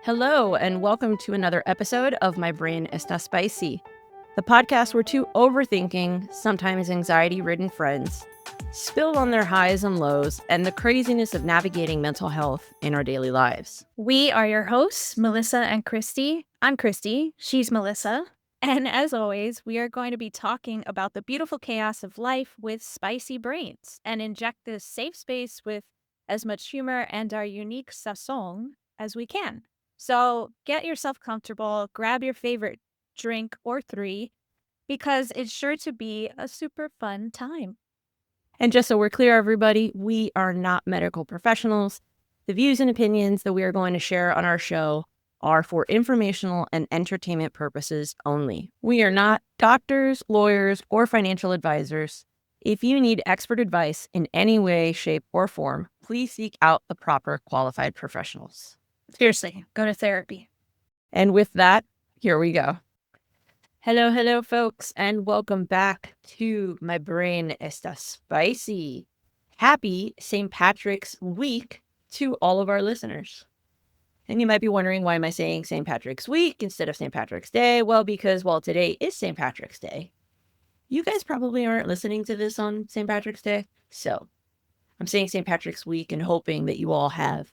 Hello, and welcome to another episode of My Brain Está Spicy, the podcast where two overthinking, sometimes anxiety-ridden friends spill on their highs and lows and the craziness of navigating mental health in our daily lives. We are your hosts, Melisa and Christy. I'm Christy. She's Melissa. And as always, we are going to be talking about the beautiful chaos of life with spicy brains and inject this safe space with as much humor and our unique sazón as we can. So get yourself comfortable, grab your favorite drink or three, because it's sure to be a super fun time. And just so we're clear, everybody, we are not medical professionals. The views and opinions that we are going to share on our show are for informational and entertainment purposes only. We are not doctors, lawyers, or financial advisors. If you need expert advice in any way, shape, or form, please seek out the proper qualified professionals. Seriously, go to therapy. And with that, here we go. Hello, folks, and welcome back to My Brain Está Spicy. Happy St. Patrick's Week to all of our listeners. And you might be wondering, why am I saying St. Patrick's Week instead of St. Patrick's Day? Well, because while today is St. Patrick's Day, you guys probably aren't listening to this on St. Patrick's Day. So I'm saying St. Patrick's Week and hoping that you all have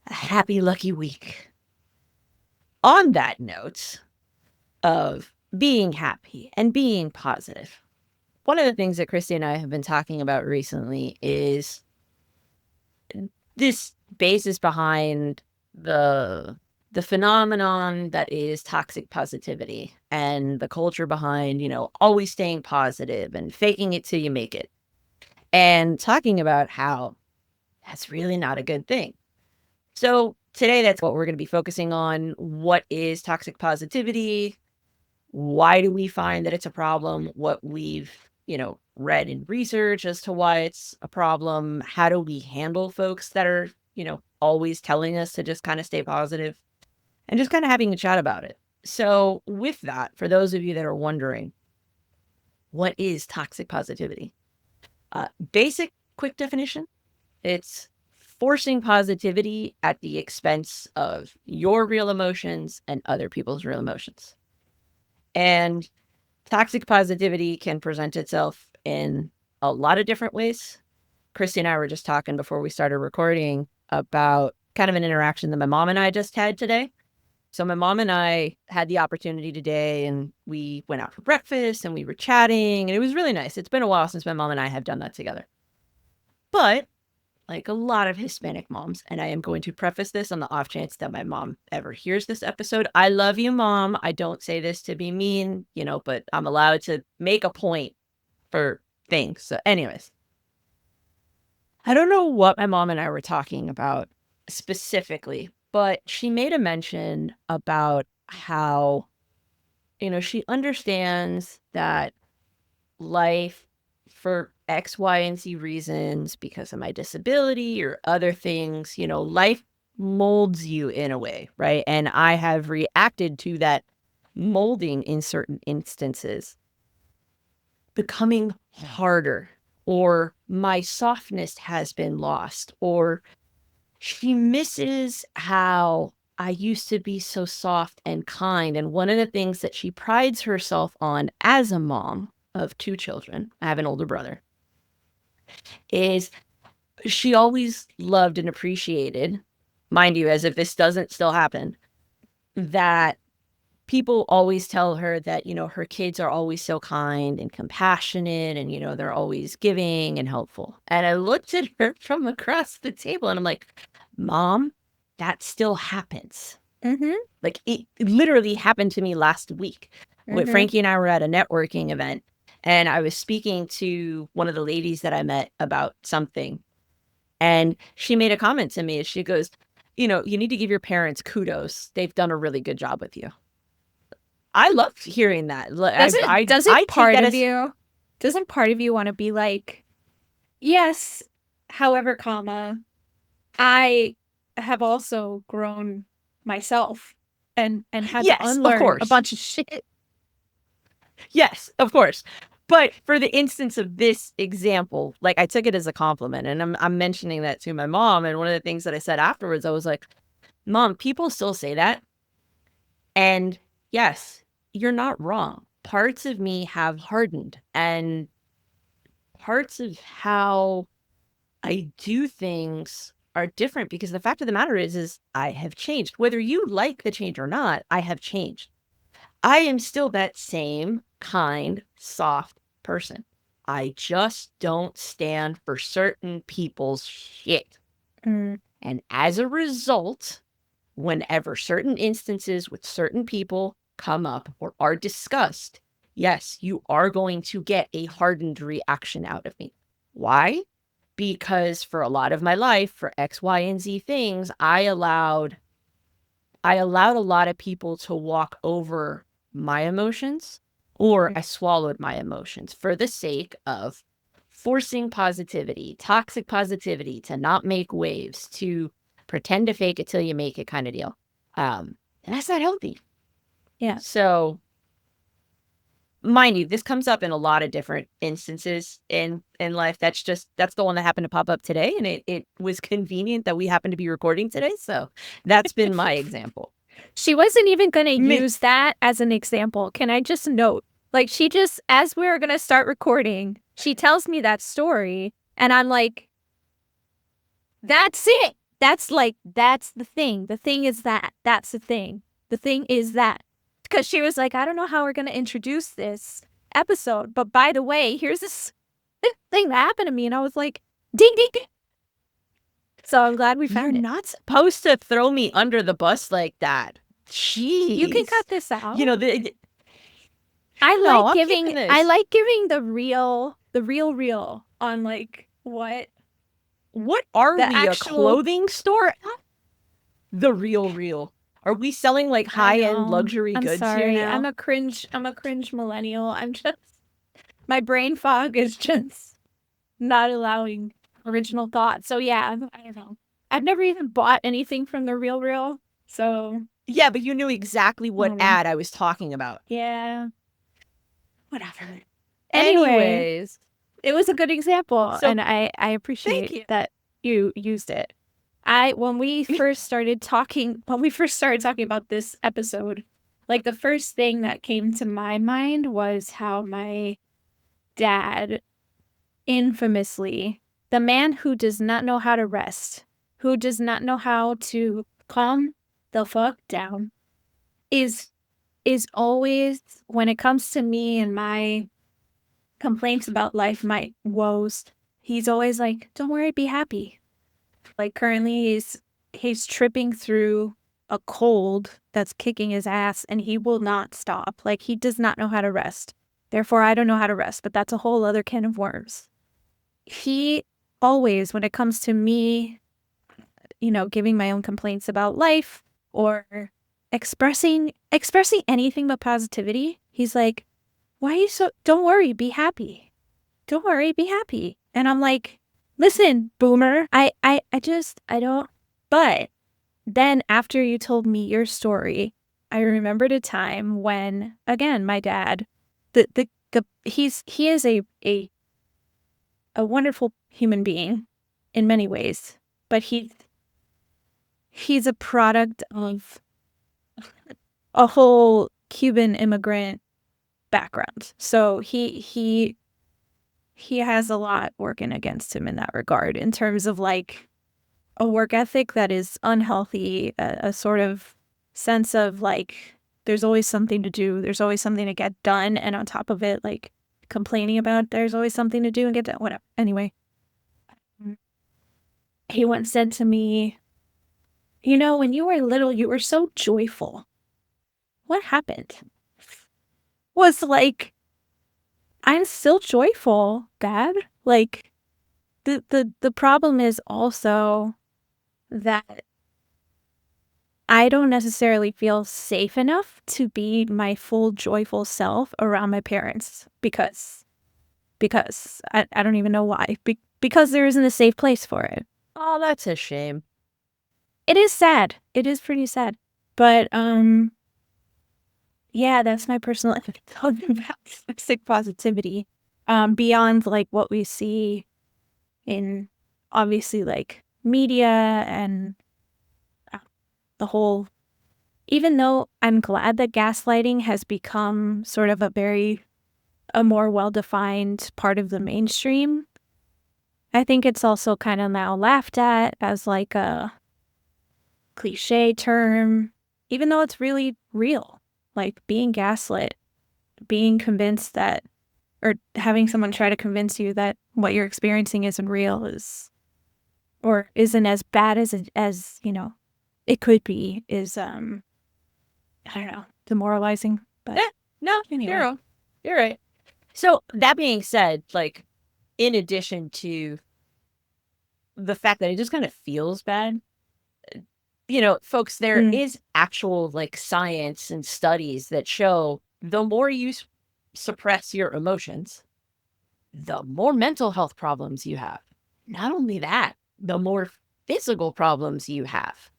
a happy, lucky week. On that note of being happy and being positive, one of the things that Christy and I have been talking about recently is this basis behind the phenomenon that is toxic positivity and the culture behind, always staying positive and faking it till you make it. And talking about how that's really not a good thing. So today, that's what we're going to be focusing on. What is toxic positivity? Why do we find that it's a problem? What we've, read in research as to why it's a problem. How do we handle folks that are, always telling us to just kind of stay positive, and just kind of having a chat about it. So with that, for those of you that are wondering, what is toxic positivity? Basic, quick definition. It's forcing positivity at the expense of your real emotions and other people's real emotions. And toxic positivity can present itself in a lot of different ways. Christy and I were just talking before we started recording about kind of an interaction that my mom and I just had today. So my mom and I had the opportunity today, and we went out for breakfast and we were chatting, and it was really nice. It's been a while since my mom and I have done that together. But like a lot of Hispanic moms, and I am going to preface this on the off chance that my mom ever hears this episode. I love you, Mom. I don't say this to be mean, but I'm allowed to make a point for things. So anyways, I don't know what my mom and I were talking about specifically, but she made a mention about how, she understands that life, for X, Y, and Z reasons, because of my disability or other things, life molds you in a way, right? And I have reacted to that molding in certain instances becoming harder, or my softness has been lost, or she misses how I used to be so soft and kind. And one of the things that she prides herself on as a mom of two children, I have an older brother, is she always loved and appreciated, mind you, as if this doesn't still happen, that people always tell her that, her kids are always so kind and compassionate and, they're always giving and helpful. And I looked at her from across the table and I'm like, Mom, that still happens. Mm-hmm. Like it literally happened to me last week. Mm-hmm. Frankie and I were at a networking event, and I was speaking to one of the ladies that I met about something. And she made a comment to me. She goes, you need to give your parents kudos. They've done a really good job with you. I love hearing that. Doesn't part of you want to be like, yes, however, I have also grown myself and had to unlearn a bunch of shit. Yes, of course. But for the instance of this example, like I took it as a compliment, and I'm mentioning that to my mom. And one of the things that I said afterwards, I was like, Mom, people still say that. And yes, you're not wrong. Parts of me have hardened, and parts of how I do things are different, because the fact of the matter is I have changed. Whether you like the change or not, I have changed. I am still that same kind, soft person. I just don't stand for certain people's shit. Mm. And as a result, whenever certain instances with certain people come up or are discussed, yes, you are going to get a hardened reaction out of me. Why? Because for a lot of my life, for X, Y, and Z things, I allowed a lot of people to walk over my emotions, or I swallowed my emotions for the sake of forcing positivity, toxic positivity, to not make waves, to pretend to fake it till you make it kind of deal. And that's not healthy. Yeah. So, mind you, this comes up in a lot of different instances in life. That's the one that happened to pop up today, and it was convenient that we happen to be recording today. So that's been my example. She wasn't even going to Mi- use that as an example. Can I just note? Like, she just, as we were going to start recording, she tells me that story, and I'm like, that's it. That's the thing. The thing is that. That's the thing. The thing is that. Because she was like, I don't know how we're going to introduce this episode, but by the way, here's this thing that happened to me. And I was like, ding, ding, ding. So I'm glad we You're found it. not supposed to throw me under the bus like that. Jeez. You can cut this out. You know, I No, like I'm giving keeping I this. like giving the real on like what What are the we, a actual clothing store? The real. Are we selling like I high-end know. luxury I'm goods sorry. here now? I'm a cringe millennial. I'm just my brain fog is just not allowing original thought. So yeah, I don't know. I've never even bought anything from the real. So Yeah, but you knew exactly what know. ad I was talking about. Yeah. Whatever. Anyway, Anyways, it was a good example, so and I thank appreciate you. that you used it. When we first started talking about this episode, like the first thing that came to my mind was how my dad infamously, the man who does not know how to rest, who does not know how to calm the fuck down, is always, when it comes to me and my complaints about life, my woes, he's always like, don't worry, be happy. Like currently he's tripping through a cold that's kicking his ass, and he will not stop. Like, he does not know how to rest. Therefore, I don't know how to rest, but that's a whole other can of worms. He always, when it comes to me, giving my own complaints about life or expressing anything but positivity, he's like, why are you so, don't worry, be happy. Don't worry, be happy. And I'm like, listen, boomer, I don't. But then after you told me your story, I remembered a time when, again, my dad, he is a wonderful human being in many ways, but he's a product of a whole Cuban immigrant background. So he has a lot working against him in that regard, in terms of like a work ethic that is unhealthy, a sort of sense of like there's always something to do, there's always something to get done, and on top of it, like complaining about there's always something to do and get done, whatever. Anyway, he once said to me, when you were little, you were so joyful. What happened? Was like, I'm still joyful, Dad. Like, the problem is also that I don't necessarily feel safe enough to be my full joyful self around my parents, because I don't even know why. Because there isn't a safe place for it. Oh, that's a shame. It is sad. It is pretty sad. But yeah, that's my personal talking about toxic positivity. Beyond like what we see in, obviously, like media and the whole, even though I'm glad that gaslighting has become sort of a more well-defined part of the mainstream, I think it's also kind of now laughed at as like a cliche term, even though it's really real. Like being gaslit, being convinced that, or having someone try to convince you that what you're experiencing isn't real or isn't as bad as it could be, is I don't know, demoralizing. But Yeah, no, anyway. you're wrong. You're right. So that being said, like, in addition to the fact that it just kind of feels bad, folks, there Mm. is actual like science and studies that show the more you suppress your emotions, the more mental health problems you have. Not only that, the more physical problems you have.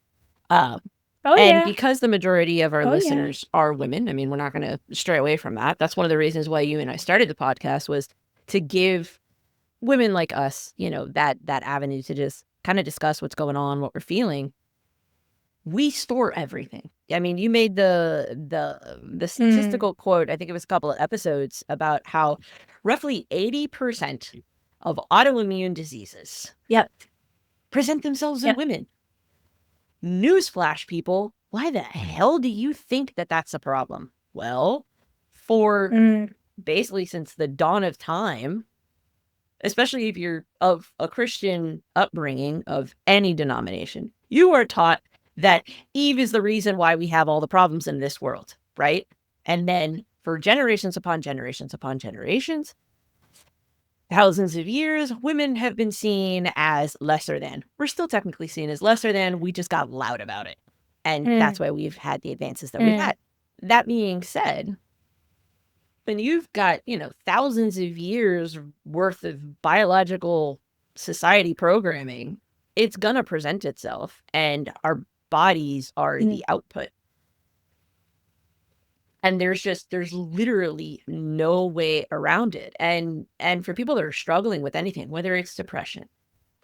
Um, Oh and yeah. because the majority of our Oh yeah. listeners are women, I mean, we're not going to stray away from that. That's one of the reasons why you and I started the podcast, was to give women like us, that avenue to just kind of discuss what's going on, what we're feeling. We store everything. I mean, you made the statistical quote, I think it was a couple of episodes, about how roughly 80% of autoimmune diseases Yep. present themselves in Yep. women. Newsflash, people, why the hell do you think that that's a problem? Well, for basically since the dawn of time, especially if you're of a Christian upbringing of any denomination, you are taught that Eve is the reason why we have all the problems in this world, right? And then for generations upon generations upon generations, thousands of years, women have been seen as lesser than. We're still technically seen as lesser than. We just got loud about it. And that's why we've had the advances that we've had. That being said, when you've got, thousands of years worth of biological society programming, it's going to present itself, and our bodies are the output. And there's literally no way around it. And for people that are struggling with anything, whether it's depression,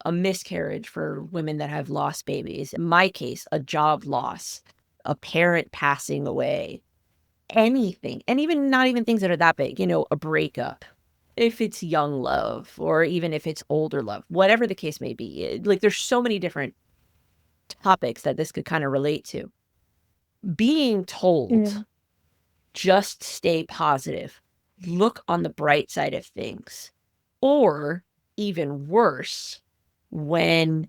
a miscarriage for women that have lost babies, in my case, a job loss, a parent passing away, anything, and even not even things that are that big, a breakup, if it's young love or even if it's older love, whatever the case may be. Like, there's so many different topics that this could kind of relate to. Being told, just stay positive, look on the bright side of things, or even worse, when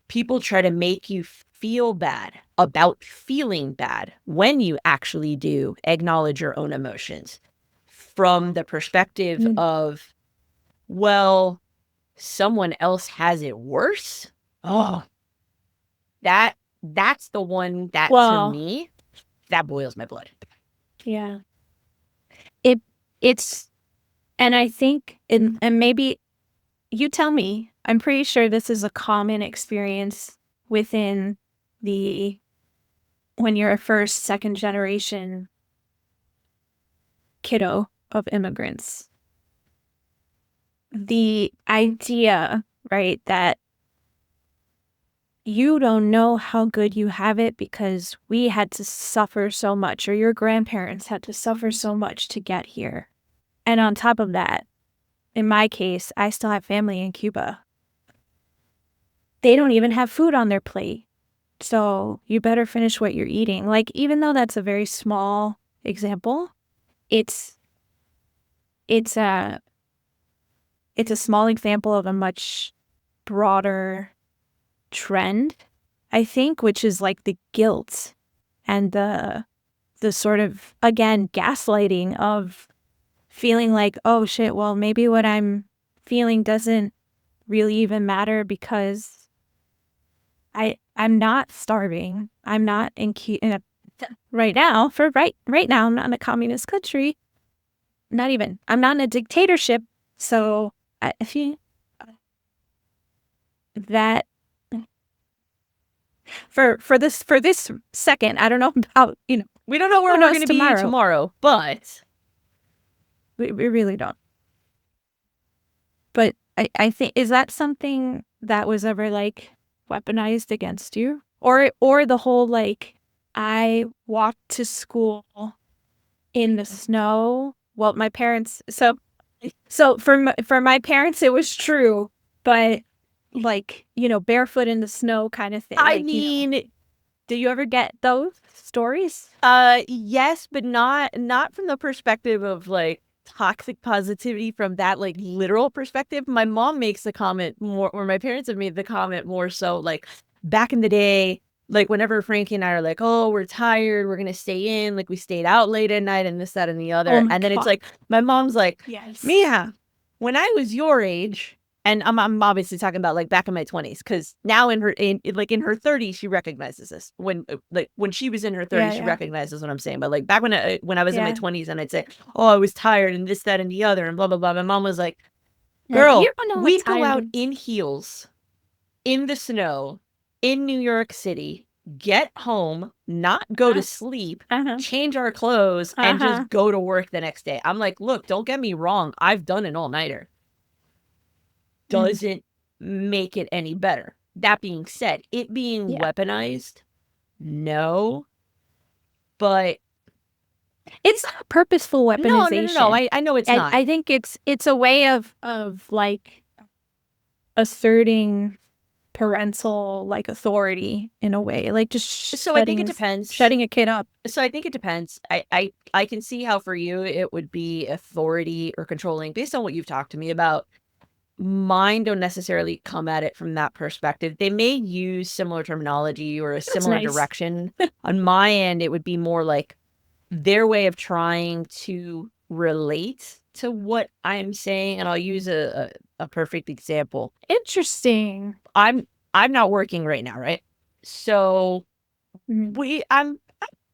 people try to make you feel bad about feeling bad when you actually do acknowledge your own emotions from the perspective of, well, someone else has it worse. Oh, that's the one that, to me, that boils my blood. Yeah. It's, and I think, and maybe you tell me, I'm pretty sure this is a common experience within when you're a first, second generation kiddo of immigrants. The idea, right, that you don't know how good you have it because we had to suffer so much, or your grandparents had to suffer so much to get here. And on top of that, in my case, I still have family in Cuba. They don't even have food on their plate. So you better finish what you're eating. Like, even though that's a very small example, it's a small example of a much broader trend, I think, which is like the guilt and the sort of, again, gaslighting of feeling like, oh shit, well, maybe what I'm feeling doesn't really even matter because I'm not starving. I'm not right now, right now, I'm not in a communist country. Not even. I'm not in a dictatorship. So I feel that for this second, I don't know about, we don't know where we're going to be tomorrow, but we really don't. But I think, is that something that was ever like weaponized against you? Or the whole, like, I walked to school in the snow. Well, my parents, so for my parents it was true, but like, barefoot in the snow kind of thing. I Like, mean, do you ever get those stories? yes, but not from the perspective of like toxic positivity from that like literal perspective. My mom makes the comment more, or my parents have made the comment more so like back in the day, like whenever Frankie and I are like, oh, we're tired, we're gonna stay in, like we stayed out late at night and this, that, and the other. Oh my And then it's God. like my mom's like, Yes. Mia, when I was your age, and I'm obviously talking about like back in my 20s, because now in her in her 30s she recognizes this. When like when she was in her 30s, she Yeah. recognizes what I'm saying. But like back when I was in my Yeah. 20s and I'd say, oh, I was tired and this, that, and the other and blah blah blah. My mom was like, Yeah, girl, you don't know what we'd go tired out is. in heels in the snow in New York City, get home, not go to sleep, Uh-huh. change our clothes, and Uh-huh. just go to work the next day. I'm like, look, don't get me wrong, I've done an all-nighter. Doesn't make it any better. That being said, it being Yeah. weaponized, no. But It's not purposeful no, no, no, no. weaponization. I know it's not. I think it's a way of like asserting parental like authority in a way, like just So I think it depends. shutting a kid up. So I think it depends. I can see how for you it would be authority or controlling based on what you've talked to me about. Mine don't necessarily come at it from that perspective. They may use similar terminology or a That's similar nice. direction. On my end, it would be more like their way of trying to relate to what I'm saying. And I'll use a perfect example. Interesting. I'm not working right now, right? So I'm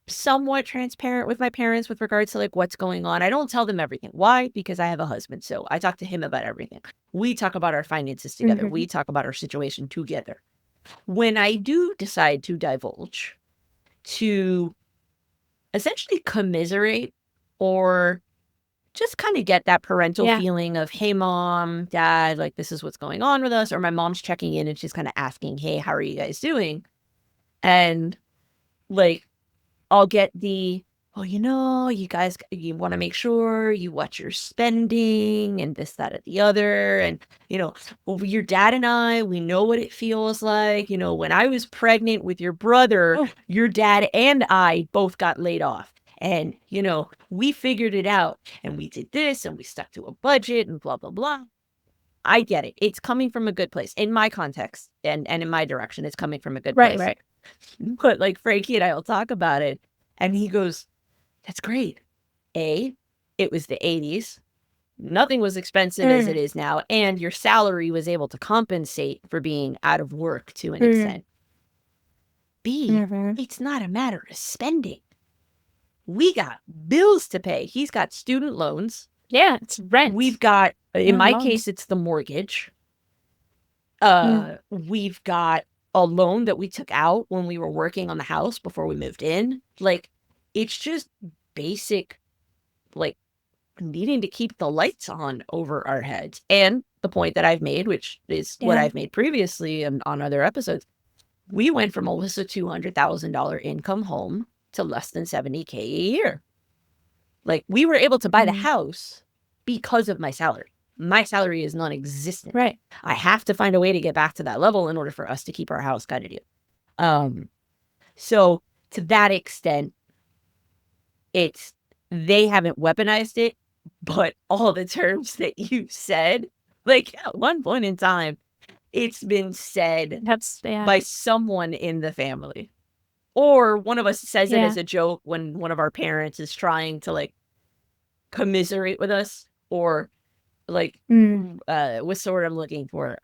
somewhat transparent with my parents with regards to like what's going on. I don't tell them everything. Why? Because I have a husband. So I talk to him about everything. We talk about our finances together. We talk about our situation together. When I do decide to divulge, to essentially commiserate or just kind of get that parental Yeah. feeling of, hey, mom, dad, like this is what's going on with us. Or my mom's checking in and she's kind of asking, hey, how are you guys doing? And like, I'll get the, oh, you guys, you want to make sure you watch your spending and this, that, and the other. And, well, your dad and I, we know what it feels like. When I was pregnant with your brother, your dad and I both got laid off. And, we figured it out and we did this and we stuck to a budget and blah, blah, blah. I get it. It's coming from a good place in my context and in my direction. It's coming from a good place. Right. But like Frankie and I will talk about it. And he goes, that's great. It was the 80s. Nothing was expensive as it is now. And your salary was able to compensate for being out of work to an extent. B, it's not a matter of spending. We got bills to pay. He's got student loans. Yeah, it's rent. We've got, in my case, it's the mortgage. We've got a loan that we took out when we were working on the house before we moved in. Like, it's just basic, like, needing to keep the lights on over our heads. And the point that I've made, which is what I've made previously and on other episodes, we went from almost a $200,000 income home to less than $70K a year. Like, we were able to buy the house because of my salary. My salary is non-existent. Right. I have to find a way to get back to that level in order for us to keep our house kind of deal. So to that extent, they haven't weaponized it, but all the terms that you said, like at one point in time, it's been said by someone in the family. Or one of us says it as a joke when one of our parents is trying to like commiserate with us or like what's the word I'm looking for?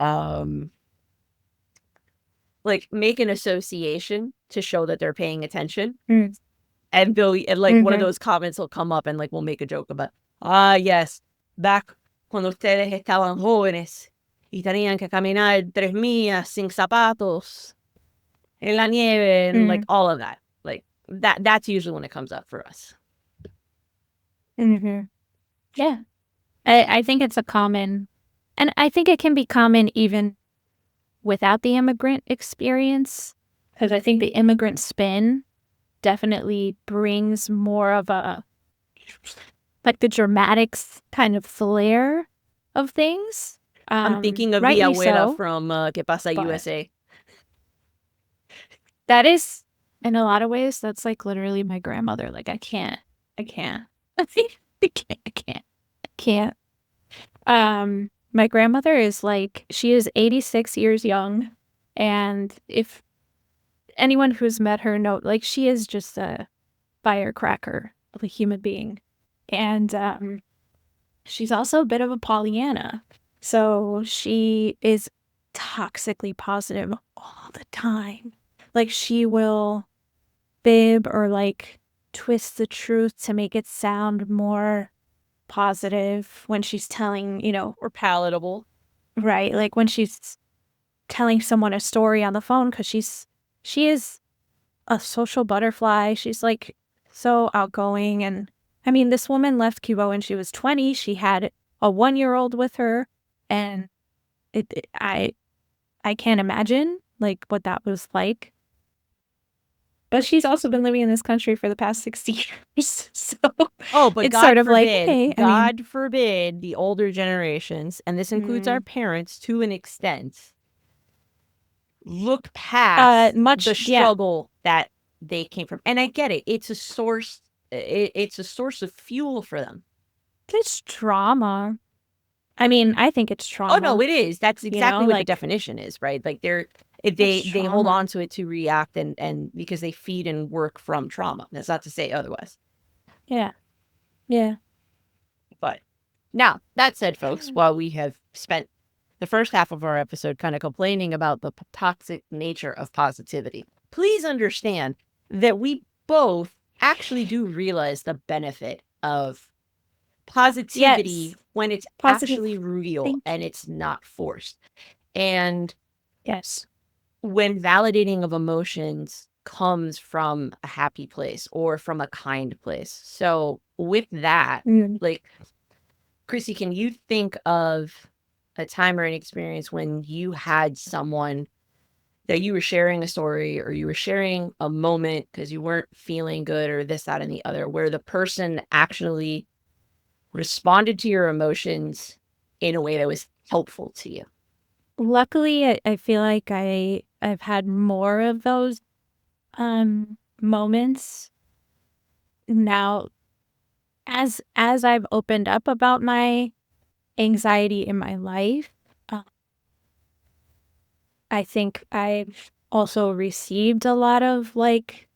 Like make an association to show that they're paying attention. And one of those comments will come up and like we'll make a joke about, yes, back cuando ustedes estaban jóvenes y tenían que caminar 3 millas sin zapatos en la nieve and like all of that. Like that's usually when it comes up for us. Yeah. I think it's a common, and I think it can be common even without the immigrant experience. Because I think the immigrant spin definitely brings more of a, like, the dramatics kind of flair of things. I'm thinking of the Rightly abuela so, from Que Pasa but USA. that is, in a lot of ways, that's like literally my grandmother. Like, I can't. I can't. I can't. My grandmother is like, she is 86 years young, and if anyone who's met her know, like, she is just a firecracker of a human being. And she's also a bit of a Pollyanna. So she is toxically positive all the time. Like, she will fib or like twist the truth to make it sound more positive when she's telling, Or palatable. right? Like when she's telling someone a story on the phone, because she is a social butterfly. She's like so outgoing. And I mean, this woman left Cuba when she was 20. She had a 1-year-old with her, and I can't imagine like what that was like. But she's also been living in this country for the past 60 years. So Oh, but it's sort God of like, forbid, hey, I mean, God forbid the older generations, and this includes our parents to an extent, look past the yeah, struggle that they came from. And I get it. It's a source. It's a source of fuel for them. it's trauma. I mean, I think it's Oh no, trauma, it is. That's exactly what the like, definition is, right? Like it's they hold trauma. on to it to react and because they feed and work from trauma. That's not to say otherwise. Yeah. Yeah. But now, that said, folks, while we have spent the first half of our episode kind of complaining about the toxic nature of positivity, please understand that we both actually do realize the benefit of positivity Yes. when it's Positive. actually real Thank and you. it's not forced. And Yes. when validating of emotions comes from a happy place or from a kind place. So with that, Mm. like, Chrissy, can you think of a time or an experience when you had someone that you were sharing a story or you were sharing a moment because you weren't feeling good or this, that, and the other, where the person actually responded to your emotions in a way that was helpful to you? Luckily, I feel like I've had more of those moments now as I've opened up about my anxiety in my life. Uh, I think I've also received a lot of like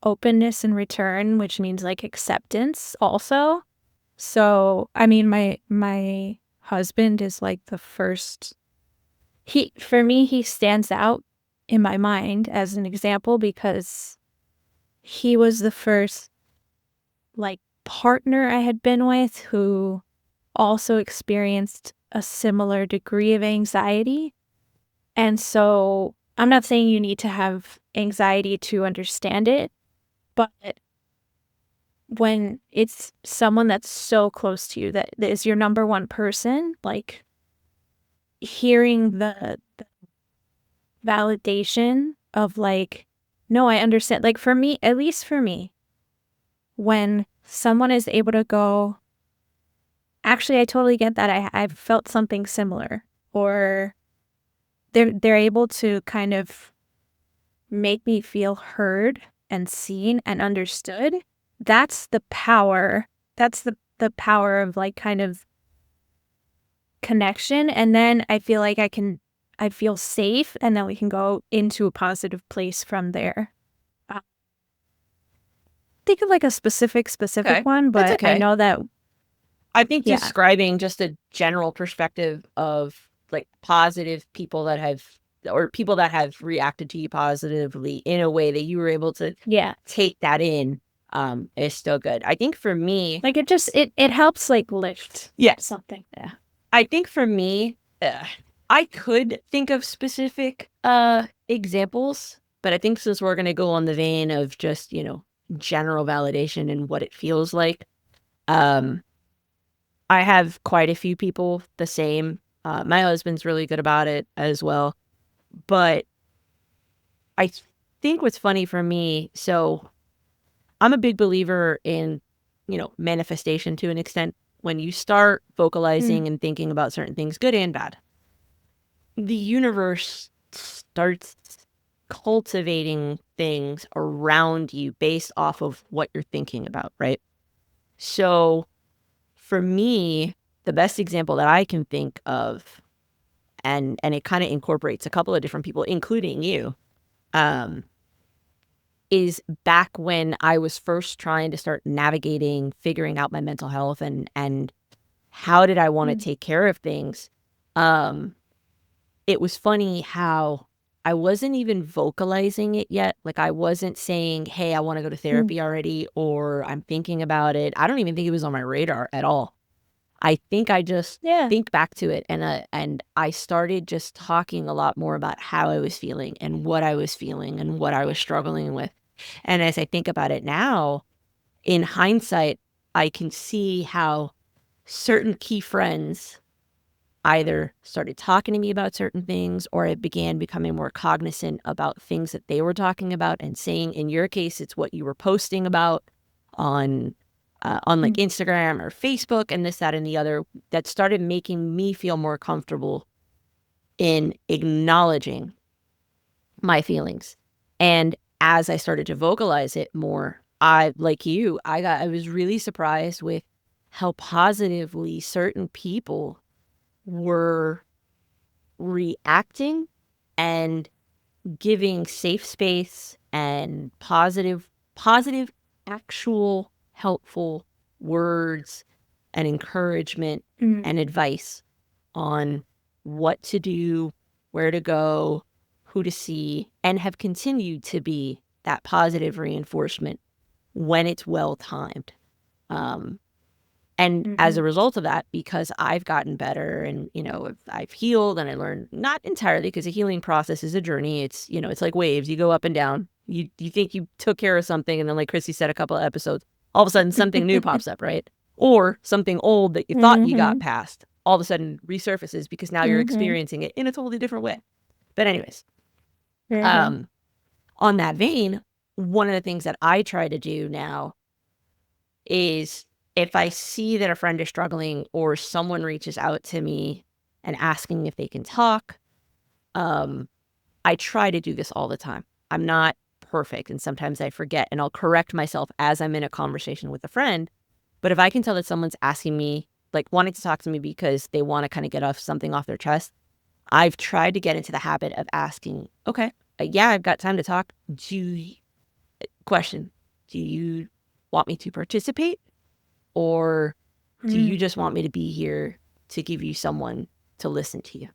openness in return, which means like acceptance also. So, I mean, my husband is like the first. For me, he stands out in my mind as an example because he was the first like partner I had been with who also experienced a similar degree of anxiety. And so I'm not saying you need to have anxiety to understand it, but when it's someone that's so close to you, that is your number one person, like hearing the validation of like, no, I understand. Like for me, at least for me, when someone is able to go, actually, I totally get that. I've felt something similar, or they're able to kind of make me feel heard and seen and understood. That's the power. That's the power of like kind of connection. And then I feel like I feel safe, and then we can go into a positive place from there. Uh, think of like a specific Okay, one, that's but I okay. know that, I think yeah, describing just a general perspective of like positive people that have or people that have reacted to you positively in a way that you were able to yeah, take that in is still good. I think for me, like it helps like lift yes, something. Yeah. I think for me, I could think of specific examples, but I think since we're going to go on the vein of just, general validation and what it feels like, um I have quite a few people the same. My husband's really good about it as well, but I think what's funny for me, so I'm a big believer in, manifestation to an extent. When you start Mm, vocalizing and thinking about certain things, good and bad, the universe starts cultivating things around you based off of what you're thinking about, right? So for me, the best example that I can think of, and it kind of incorporates a couple of different people, including you, um, is back when I was first trying to start navigating, figuring out my mental health and how did I want to mm, take care of things. Um, it was funny how I wasn't even vocalizing it yet. Like I wasn't saying, "Hey, I want to go to mm. therapy already," or "I'm thinking about it." I don't even think it was on my radar at all. I think I just Yeah. think back to it and I started just talking a lot more about how I was feeling and what I was feeling and what I was struggling with. And as I think about it now, in hindsight, I can see how certain key friends either started talking to me about certain things or I began becoming more cognizant about things that they were talking about and saying. In your case, it's what you were posting about on like Mm, Instagram or Facebook and this, that, and the other that started making me feel more comfortable in acknowledging my feelings. And as I started to vocalize it more, like you, I was really surprised with how positively certain people were reacting and giving safe space and positive, actual helpful words and encouragement mm, and advice on what to do, where to go, who to see, and have continued to be that positive reinforcement when it's well timed. Um, and as mhm. a result of that, because I've gotten better and, I've healed and I learned not entirely because the healing process is a journey. It's, it's like waves. You go up and down. You think you took care of something. And then like Chrissy said, a couple of episodes, all of a sudden something new pops up, right? Or something old that you thought you got Mhm, past all of a sudden resurfaces because now you're mhm, experiencing it in a totally different way. But anyways, mhm, um, on that vein, one of the things that I try to do now is if I see that a friend is struggling or someone reaches out to me and asking if they can talk, um, I try to do this all the time. I'm not perfect and sometimes I forget and I'll correct myself as I'm in a conversation with a friend. But if I can tell that someone's asking me, like wanting to talk to me because they want to kind of get off something off their chest, I've tried to get into the habit of asking, okay, yeah, I've got time to talk. Question, do you want me to participate? Or do you mm. just want me to be here to give you someone to listen to you?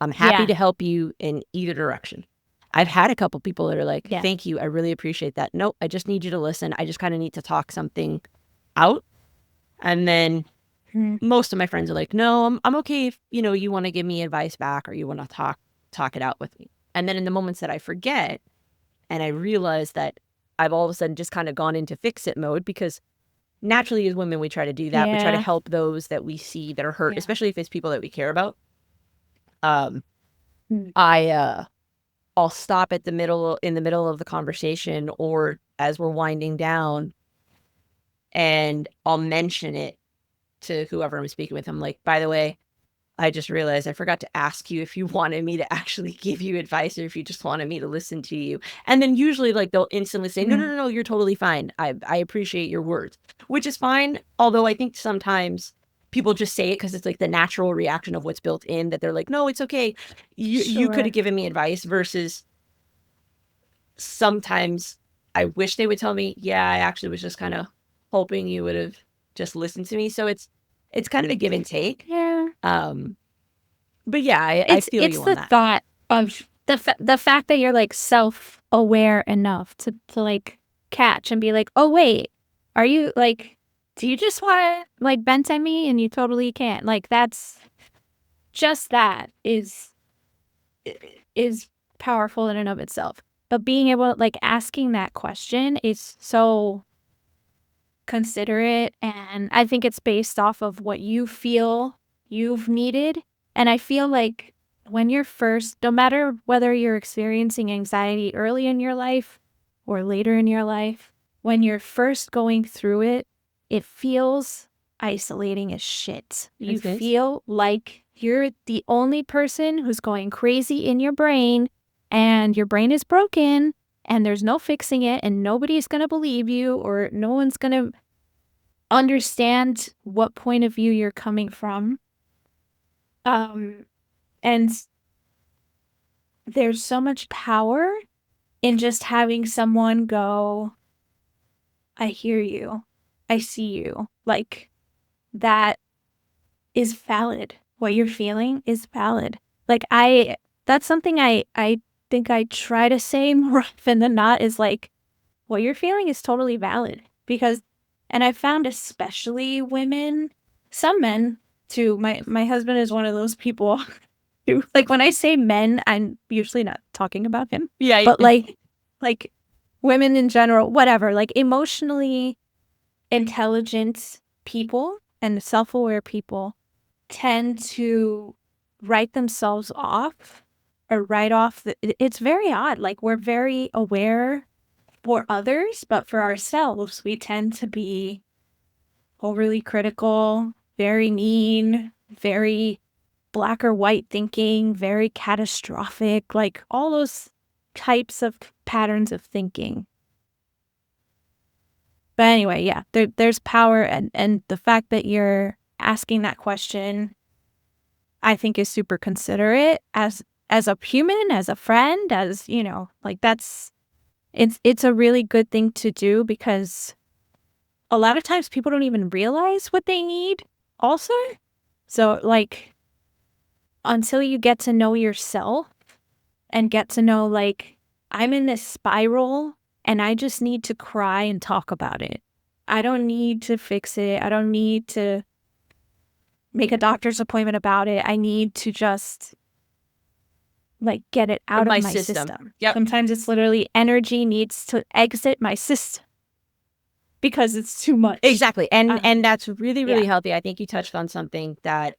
I'm happy Yeah, to help you in either direction. I've had a couple people that are like, yeah. "Thank you. I really appreciate that." Nope, I just need you to listen. I just kind of need to talk something out. And then Mm, most of my friends are like, "No, I'm okay if, you want to give me advice back or you want to talk it out with me." And then in the moments that I forget and I realize that I've all of a sudden just kind of gone into fix it mode because naturally, as women, we try to do that. We try to yeah, help those that we see that are hurt, yeah. especially if it's people that we care about. Um, Mm, I'll stop at in the middle of the conversation or as we're winding down, and I'll mention it to whoever I'm speaking with. I'm like, by the way, I just realized I forgot to ask you if you wanted me to actually give you advice or if you just wanted me to listen to you. And then usually like they'll instantly say, no, no, mm. no, no, you're totally fine. I appreciate your words, which is fine. Although I think sometimes people just say it because it's like the natural reaction of what's built in that they're like, no, it's okay. You could have Sure. given me advice versus sometimes I wish they would tell me, yeah, I actually was just kind of hoping you would have just listened to me. So it's kind of a give and take. Yeah. Um, but yeah, I It's feel it's you on the that. thought of the fact that you're, like, self-aware enough to, like, catch and be like, "Oh, wait, are you like, do you just wanna, like, vent at me and you totally can't?" Like, that's just that I is powerful in and of itself. But being able like, asking that question is so considerate, and I think it's based off of what you feel you've needed, and I feel like when you're first, no matter whether you're experiencing anxiety early in your life or later in your life, when you're first going through it, it feels isolating as shit. You That's nice. feel like you're the only person who's going crazy in your brain, and your brain is broken, and there's no fixing it, and nobody's going to believe you, or no one's going to understand what point of view you're coming from. And there's so much power in just having someone go, I hear you. I see you. Like, that is valid. What you're feeling is valid. Like, that's something I think I try to say more often than not, is like, what you're feeling is totally valid. Because, and I found especially women, some men too, my husband is one of those people who, like, when I say men, I'm usually not talking about him. Yeah. But like women in general, whatever, like emotionally intelligent people and self-aware people tend to write themselves off, or write off it's very odd. Like, we're very aware for others, but for ourselves, we tend to be overly critical, very mean, very black or white thinking, very catastrophic, like all those types of patterns of thinking. But anyway, yeah, there's power, and the fact that you're asking that question, I think, is super considerate as a human, as a friend, as, you know, like, it's a really good thing to do, because a lot of times people don't even realize what they need also. So, like, until you get to know yourself and get to know, like, I'm in this spiral and I just need to cry and talk about it. I don't need to fix it. I don't need to make a doctor's appointment about it. I need to just, like, get it out My of my system. system. Yep. Sometimes it's literally energy needs to exit my system because it's too much. Exactly. And that's really, really yeah. healthy. I think you touched on something that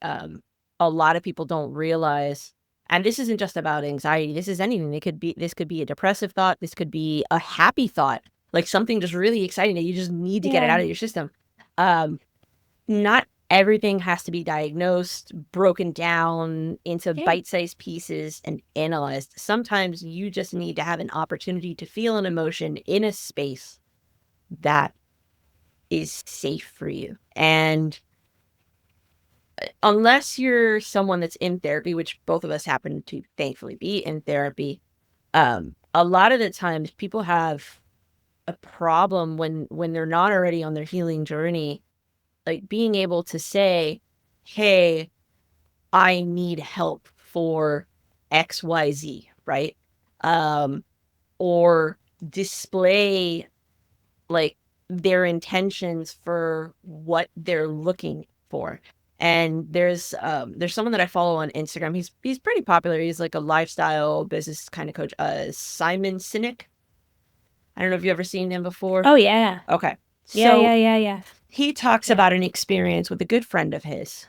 a lot of people don't realize. And this isn't just about anxiety. This is anything. This could be a depressive thought. This could be a happy thought, like something just really exciting that you just need to get it out of your system. Not everything has to be diagnosed, broken down into bite-sized pieces and analyzed. Sometimes you just need to have an opportunity to feel an emotion in a space that is safe for you. And unless you're someone that's in therapy, which both of us happen to thankfully be in therapy, a lot of the times people have a problem when they're not already on their healing journey, like being able to say, hey, I need help for XYZ, right? Or display, like, their intentions for what they're looking for. And there's someone that I follow on Instagram. He's pretty popular. He's like a lifestyle business kind of coach. Simon Sinek. I don't know if you ever seen him before. Oh, yeah. Okay. Yeah, So yeah. he talks about an experience with a good friend of his.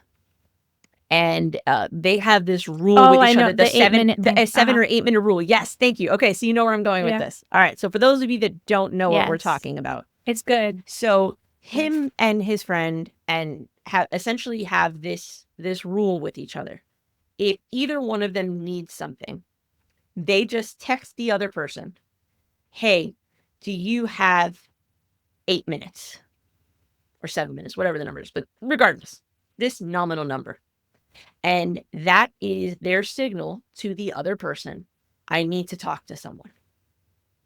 And they have this rule with I each know, other, the the 8-minute thing. 7 or 8 minute rule. Yes, thank you. Okay, so you know where I'm going with Yeah. this. All right, so for those of you that don't know what we're Yes. talking about, It's good. so him and his friend and essentially have this rule with each other. If either one of them needs something, they just text the other person, "Hey, do you have 8 minutes or 7 minutes, whatever the number is, but regardless, this nominal number." And that is their signal to the other person. I need to talk to someone.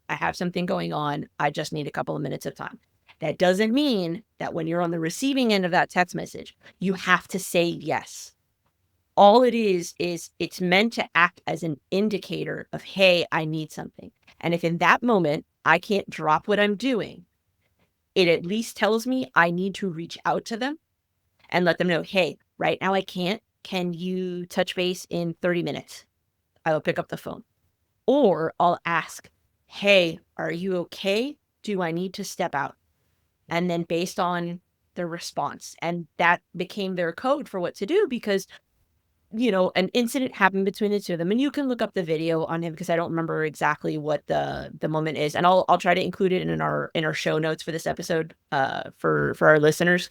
I have something going on. I just need a couple of minutes of time. That doesn't mean that when you're on the receiving end of that text message, you have to say yes. All it is it's meant to act as an indicator of, hey, I need something. And if in that moment I can't drop what I'm doing, it at least tells me I need to reach out to them and let them know, hey, right now I can't. Can you touch base in 30 minutes? I will pick up the phone. Or I'll ask, hey, are you okay? Do I need to step out? And then based on their response. And that became their code for what to do, because an incident happened between the two of them, and you can look up the video on him because I don't remember exactly what the moment is, and I'll try to include it in our show notes for this episode, for our listeners.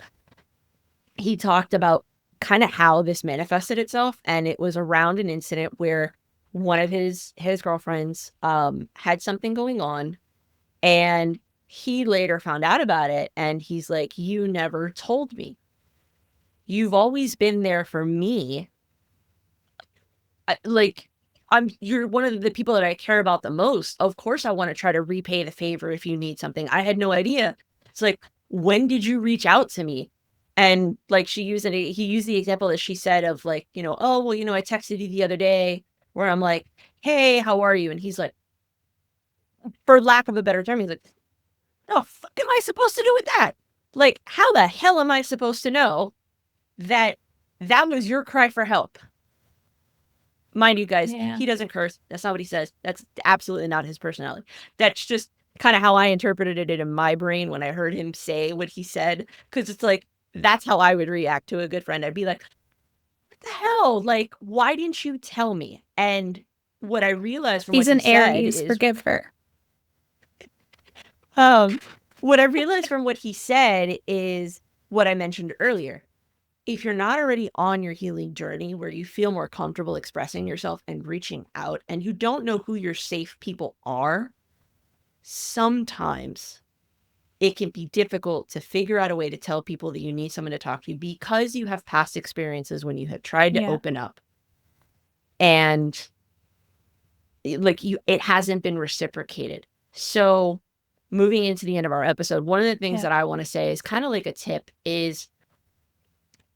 He talked about kind of how this manifested itself, and it was around an incident where one of his girlfriends had something going on, and he later found out about it, and he's like, "You never told me. You've always been there for me. You're one of the people that I care about the most. Of course, I want to try to repay the favor if you need something. I had no idea." It's like, when did you reach out to me? And like he used the example that she said of like, "Oh, well, I texted you the other day," where I'm like, "Hey, how are you?" And he's like, for lack of a better term, he's like, "The fuck am I supposed to do with that? Like, how the hell am I supposed to know that was your cry for help?" Mind you, guys, he doesn't curse. That's not what he says. That's absolutely not his personality. That's just kind of how I interpreted it in my brain when I heard him say what he said. Because it's like, that's how I would react to a good friend. I'd be like, "What the hell? Like, why didn't you tell me?" And what I realized from He's what an he said Aries. is, Forgive her. what I realized from what he said is what I mentioned earlier. If you're not already on your healing journey where you feel more comfortable expressing yourself and reaching out, and you don't know who your safe people are, sometimes it can be difficult to figure out a way to tell people that you need someone to talk to because you have past experiences when you have tried to open up and it hasn't been reciprocated. So moving into the end of our episode, one of the things that I want to say is kind of like a tip is,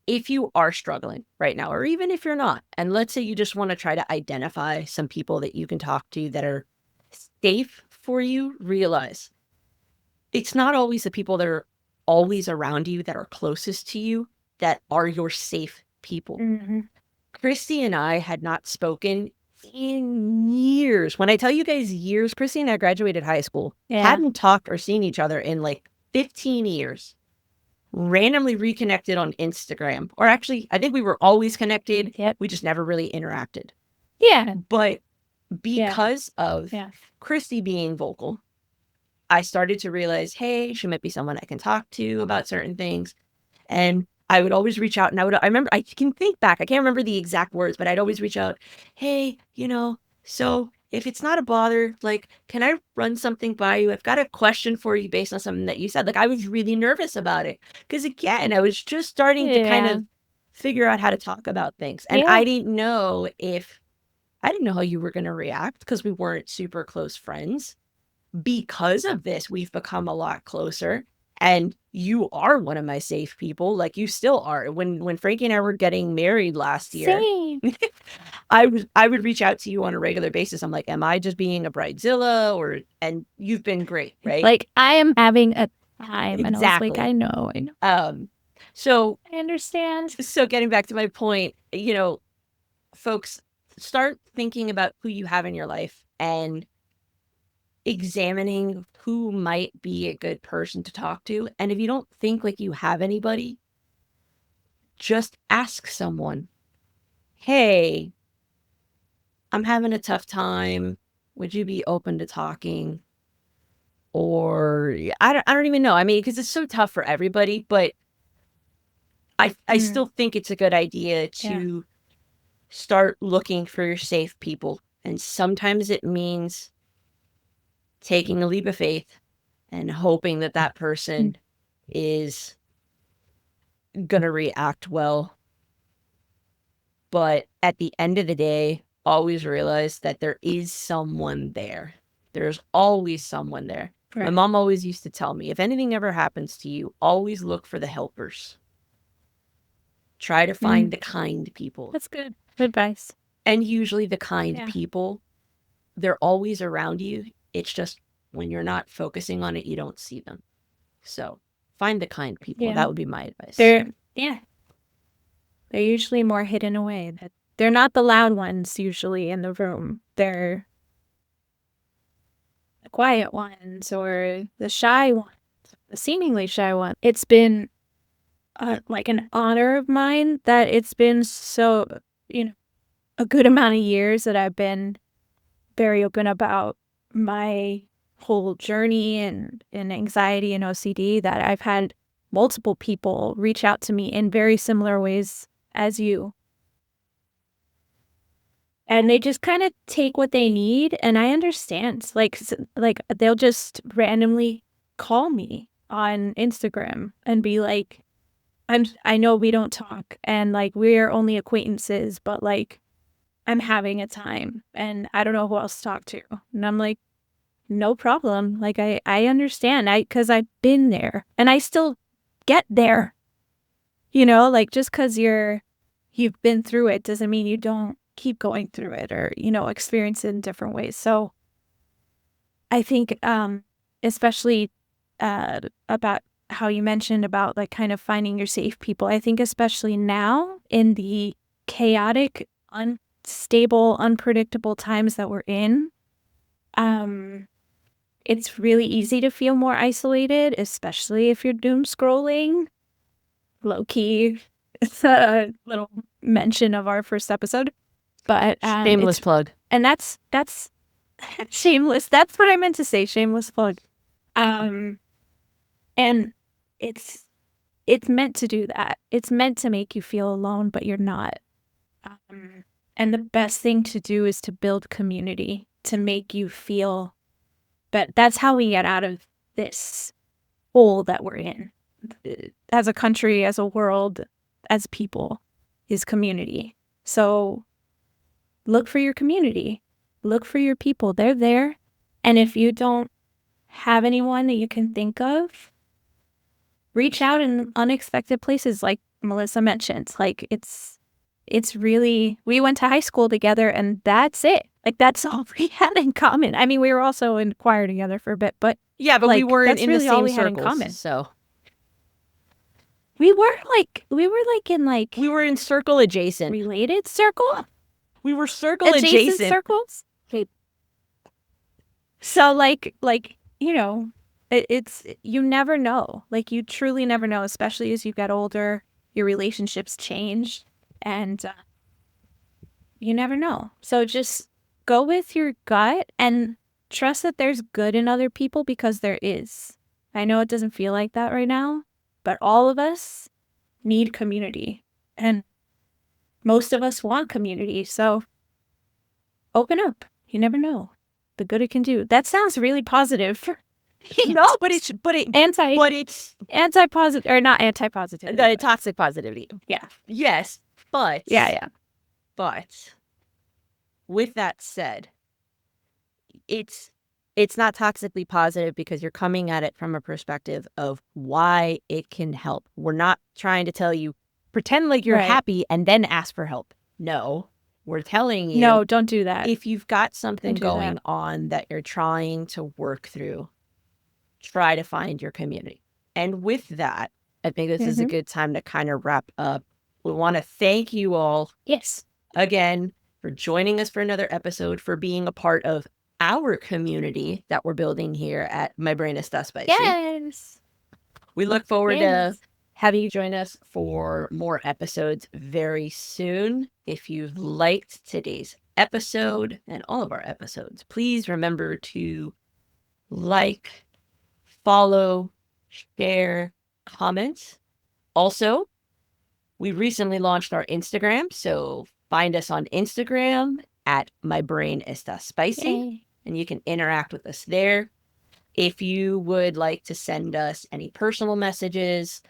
if you are struggling right now, or even if you're not, and let's say you just want to try to identify some people that you can talk to that are safe for you, realize it's not always the people that are always around you that are closest to you that are your safe people. Christy and I had not spoken in years. When I tell you guys years, Christy and I graduated high school, hadn't talked or seen each other in like 15 years. Randomly reconnected on Instagram. Or actually, I think we were always connected. We just never really interacted. But because of Christy being vocal, I started to realize, hey, she might be someone I can talk to about certain things. And I would always reach out, and I remember, I can think back, I can't remember the exact words, but I'd always reach out, "Hey, so if it's not a bother, like, can I run something by you? I've got a question for you based on something that you said." Like, I was really nervous about it because, again, I was just starting to kind of figure out how to talk about things. And I didn't know how you were going to react because we weren't super close friends. Because of this, we've become a lot closer. And you are one of my safe people. Like, you still are. When Frankie and I were getting married last year, I would reach out to you on a regular basis. I'm like, am I just being a bridezilla? And you've been great, right? Like, I am having a time. And I was like, Exactly. I know. So I understand. So getting back to my point, folks, start thinking about who you have in your life and examining who might be a good person to talk to. And if you don't think like you have anybody, just ask someone, "Hey, I'm having a tough time. Would you be open to talking?" Or I don't even know. I mean, because it's so tough for everybody, but I still think it's a good idea to start looking for your safe people. And sometimes it means taking a leap of faith and hoping that that person is gonna react well. But at the end of the day, always realize that there is someone there. There's always someone there. My mom always used to tell me, if anything ever happens to you, always look for the helpers. Try to find the kind people. That's good advice. And usually the kind people, they're always around you. It's just when you're not focusing on it, you don't see them. So find the kind people. That would be my advice. They're usually more hidden away. That they're not the loud ones usually in the room. They're the quiet ones or the shy ones, the seemingly shy ones. It's been like an honor of mine that it's been so a good amount of years that I've been very open about my whole journey and anxiety and OCD, that I've had multiple people reach out to me in very similar ways as you. And they just kind of take what they need, and I understand. Like they'll just randomly call me on Instagram and be like, I know we don't talk and like we're only acquaintances, but like I'm having a time and I don't know who else to talk to. And I'm like, no problem. Like I understand. Because I've been there and I still get there. Like just because you've been through it doesn't mean you don't keep going through it or, experience it in different ways. So I think especially about how you mentioned about like kind of finding your safe people, I think especially now in the chaotic, unstable, unpredictable times that we're in, it's really easy to feel more isolated, especially if you're doom scrolling. Low key, it's a little mention of our first episode, but Shameless plug. And that's shameless. That's what I meant to say. Shameless plug. And it's meant to do that. It's meant to make you feel alone, but you're not. And the best thing to do is to build community to make you feel. But that's how we get out of this hole that we're in, as a country, as a world, as people, is community. So look for your community. Look for your people. They're there. And if you don't have anyone that you can think of, reach out in unexpected places like Melissa mentioned. Like it's really, we went to high school together and that's it. Like that's all we had in common. I mean, we were also in choir together for a bit, but yeah, but like, we weren't in really the same all we circles, had in common. So we were in circle adjacent. Related circle? We were circle adjacent. Circles? Okay. So it's you never know. Like you truly never know, especially as you get older, your relationships change and you never know. So just go with your gut and trust that there's good in other people, because there is. I know it doesn't feel like that right now, but all of us need community and most of us want community. So open up. You never know the good it can do. That sounds really positive. No, but it's anti-positive, or not anti-positivity. The toxic positivity. Yeah. Yes, but yeah. But with that said, it's not toxically positive because you're coming at it from a perspective of why it can help. We're not trying to tell you pretend like you're happy and then ask for help. No, we're telling you, no, don't do that. If you've got something going on that you're trying to work through, try to find your community. And with that, I think this is a good time to kind of wrap up. We want to thank you all. Yes. Again, for joining us for another episode, for being a part of our community that we're building here at My Brain Está Spicy. Yes. We look forward to having you join us for more episodes very soon. If you've liked today's episode and all of our episodes, please remember to like, follow, share, comment. Also, we recently launched our Instagram, so find us on Instagram at My Brain Está Spicy, and you can interact with us there. If you would like to send us any personal messages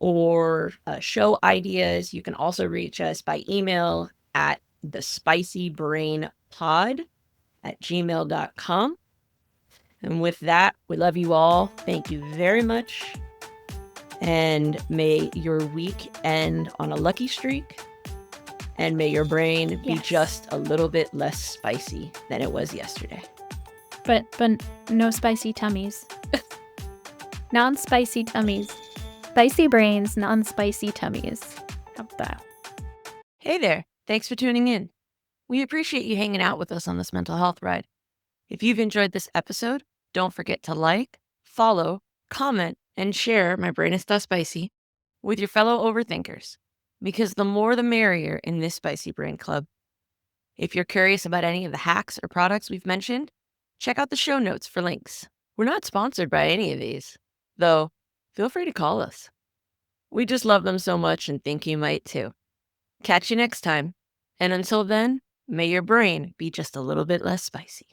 or show ideas, you can also reach us by email at thespicybrainpod@gmail.com. And with that, we love you all. Thank you very much. And may your week end on a lucky streak. And may your brain be just a little bit less spicy than it was yesterday. But no spicy tummies. Non-spicy tummies. Spicy brains, non-spicy tummies. How about that? Hey there. Thanks for tuning in. We appreciate you hanging out with us on this mental health ride. If you've enjoyed this episode, don't forget to like, follow, comment, and share My Brain Está Spicy with your fellow overthinkers. because the more the merrier in this Spicy Brain Club. If you're curious about any of the hacks or products we've mentioned, check out the show notes for links. We're not sponsored by any of these, though feel free to call us. We just love them so much and think you might too. Catch you next time. And until then, may your brain be just a little bit less spicy.